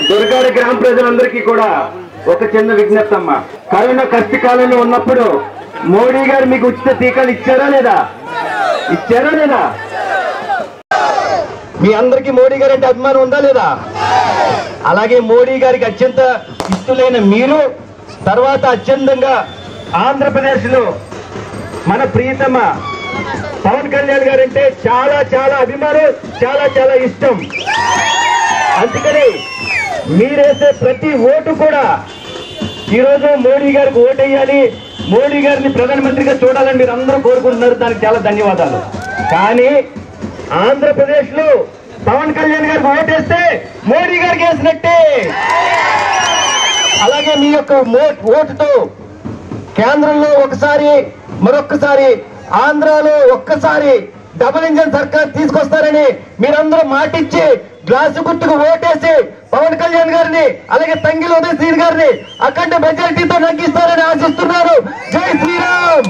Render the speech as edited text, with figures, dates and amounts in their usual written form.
దుర్గాడ గ్రామ ప్రజలందరికీ కూడా ఒక చిన్న విజ్ఞప్తి అమ్మా. కరోనా కష్టకాలంలో ఉన్నప్పుడు మోడీ గారు మీకు ఉచిత టీకాలు ఇచ్చారా లేదా? ఇచ్చారా లేదా? మీ అందరికీ మోడీ గారి అంటే అభిమానం ఉందా లేదా? అలాగే మోడీ గారికి అత్యంత ఇష్టలైన మీరు తర్వాత అత్యంతంగా ఆంధ్రప్రదేశ్ లో మన ప్రియతమ పవన్ కళ్యాణ్ గారు అంటే చాలా చాలా అభిమానం, చాలా చాలా ఇష్టం. అందుకని మీరేసే ప్రతి ఓటు కూడా ఈరోజు మోడీ గారికి ఓటేయాలి, మోడీ గారిని ప్రధానమంత్రిగా చూడాలని మీరు అందరూ కోరుకుంటున్నారు. దానికి చాలా ధన్యవాదాలు. కానీ ఆంధ్రప్రదేశ్ లో పవన్ కళ్యాణ్ గారికి ఓటేస్తే మోడీ గారికి వేసినట్టే. అలాగే మీ యొక్క ఓటుతో కేంద్రంలో ఒకసారి, మరొక్కసారి ఆంధ్రాలో ఒక్కసారి డబుల్ ఇంజన్ సర్కార్ తీసుకొస్తారని మీరందరూ మాటిచ్చి గ్లాసు గుర్తుకు ఓటేసి పవన్ కళ్యాణ్ గారిని అలాగే తంగిల ఉదయ్ శ్రీ గారిని అఖండ మెజారిటీతో నగ్గిస్తారని ఆశిస్తున్నారు. జై శ్రీరామ్.